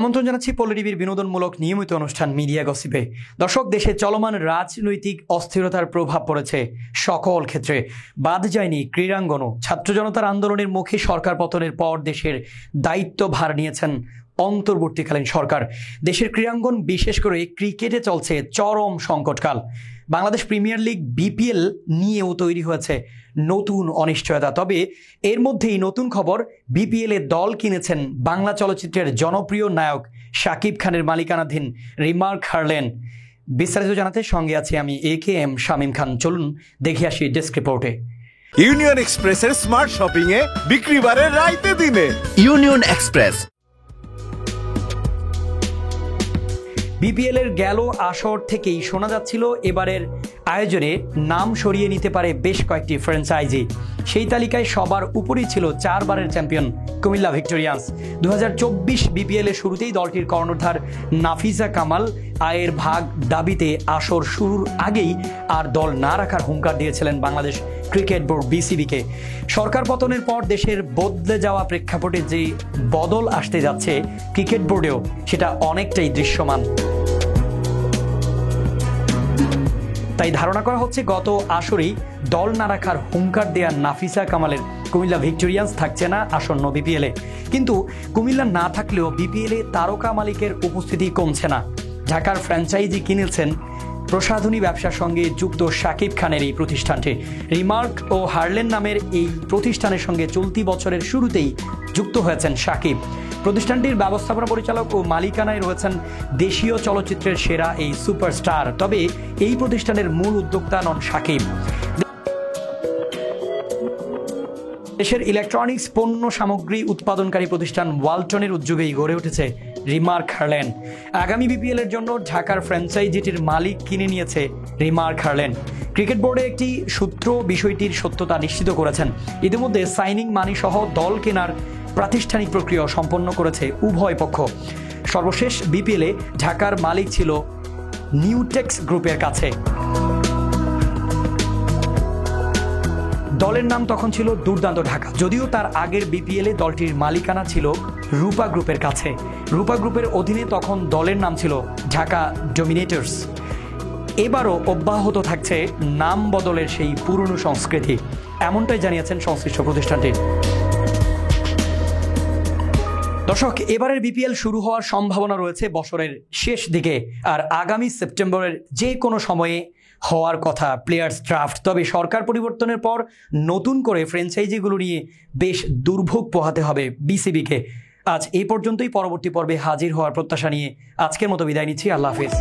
আমন্ত্রণ জানাচ্ছি পল্লী টিভির বিনোদনমূলক নিয়মিত অনুষ্ঠান মিডিয়া গসিপে। দর্শক, দেশে চলমান রাজনৈতিক অস্থিরতার প্রভাব পড়েছে সকল ক্ষেত্রে, বাদ যায়নি ক্রীড়াঙ্গনও। ছাত্র জনতার আন্দোলনের মুখে সরকার পতনের পর দেশের দায়িত্বভার নিয়েছেন অন্তর্বর্তীকালীন সরকার। দেশের ক্রীড়াঙ্গন, বিশেষ করে ক্রিকেটে চলছে চরম সংকটকাল। বাংলাদেশ প্রিমিয়ার লিগ বিপিএল নিয়েও তৈরি হয়েছে নতুন অনিশ্চয়তা। তবে এর মধ্যেই নতুন খবর, বিপিএল এ দল কিনেছেন বাংলা চলচ্চিত্রের জনপ্রিয় নায়ক শাকিব খানের মালিকানাধীন রিমার্ক হারলেন। বিস্তারিত জানাতে সঙ্গে আছি আমি AKM শামীম খান। চলুন দেখে আসি ডেস্ক রিপোর্টে। ইউনিয়ন এক্সপ্রেসের স্মার্ট শপিং এ বিক্রি বাড়ে রাইতে দিনে। Union express. বিপিএল এর গেল আসর থেকেই শোনা যাচ্ছিল এবারের আয়োজনে নাম সরিয়ে নিতে পারে বেশ কয়েকটি ফ্র্যাঞ্চাইজি। সেই তালিকায় সবার উপরেই ছিল 4 বারের চ্যাম্পিয়ন কুমিল্লা ভিক্টোরিয়ান্স। 2024 বিপিএল এর শুরুতেই দলটির কর্ণধার নাফিসা কামাল আয়ের ভাগ দাবিতে আসর শুরুর আগেই আর দল না রাখার হুঙ্কার দিয়েছিলেন বাংলাদেশ ক্রিকেট বোর্ড BCBকে। সরকার পতনের পর দেশের বদলে যাওয়া প্রেক্ষাপটে যে বদল আসতে যাচ্ছে ক্রিকেট বোর্ডেও, সেটা অনেকটাই দৃশ্যমান। তাই ধারণা করা হচ্ছে গত আসরেই দল না রাখার হুঙ্কার দেয়া নাফিসা কামালের কুমিল্লা ভিক্টোরিয়ান্স থাকছে না আসন্ন বিপিএলে। কিন্তু কুমিল্লা না থাকলেও বিপিএলে তারকা মালিকের উপস্থিতি কমছে না। ঢাকার ফ্র্যাঞ্চাইজি কিনেছেন প্রসাধনী ব্যবসার সঙ্গে যুক্ত শাকিব খানের এই প্রতিষ্ঠানটি। রিমার্ক ও হারলেন নামের এই প্রতিষ্ঠানের সঙ্গে চলতি বছরের শুরুতেই যুক্ত হয়েছেন শাকিব। প্রতিষ্ঠানটির ব্যবস্থাপনা পরিচালক ও মালিকানায় রয়েছেন দেশীয় চলচ্চিত্রের সেরা এই সুপারস্টার। তবে এই প্রতিষ্ঠানের মূল উদ্যোক্তা নন শাকিব। দেশের ইলেকট্রনিক্স পণ্য সামগ্রী উৎপাদনকারী প্রতিষ্ঠান ওয়ালটনের উদ্যোগেই গড়ে উঠেছে রিমার্ক হারলেন। আগামী বিপিএল এর জন্য ঢাকার ফ্র্যাঞ্চাইজিটির মালিক কিনে নিয়েছে রিমার্ক হারলেন। ক্রিকেট বোর্ডে একটি সূত্র বিষয়টির সত্যতা নিশ্চিত করেছেন। ইতিমধ্যে সাইনিং মানি সহ দল কেনার প্রাতিষ্ঠানিক প্রক্রিয়া সম্পন্ন করেছে উভয় পক্ষ। সর্বশেষ বিপিএলে ঢাকার মালিক ছিল নিউটেক্স গ্রুপের কাছে। দলের নাম তখন ছিল দুর্দান্ত ঢাকা, যদিও তার আগের বিপিএলে দলটির মালিকানা ছিল রূপা গ্রুপের কাছে। রূপা গ্রুপের অধীনে তখন দলের নাম ছিল ঢাকা ডমিনেটর্স। এবারও অব্যাহত থাকছে নাম বদলের সেই পুরনো সংস্কৃতি, এমনটাই জানিয়েছেন সংশ্লিষ্ট প্রতিষ্ঠানটি। দর্শক, এবারের বিপিএল শুরু হওয়ার সম্ভাবনা রয়েছে বছরের শেষ দিকে, আর আগামী সেপ্টেম্বরের যে কোনো সময়ে হওয়ার কথা প্লেয়ার্স ড্রাফট। তবে সরকার পরিবর্তনের পর নতুন করে ফ্র্যাঞ্চাইজিগুলো নিয়ে বেশ দুর্ভোগ পোহাতে হবে BCBকে। আজ এই পর্যন্তই। পরবর্তী পর্বে হাজির হওয়ার প্রত্যাশা নিয়ে আজকের মতো বিদায় নিচ্ছি। আল্লাহ হাফেজ।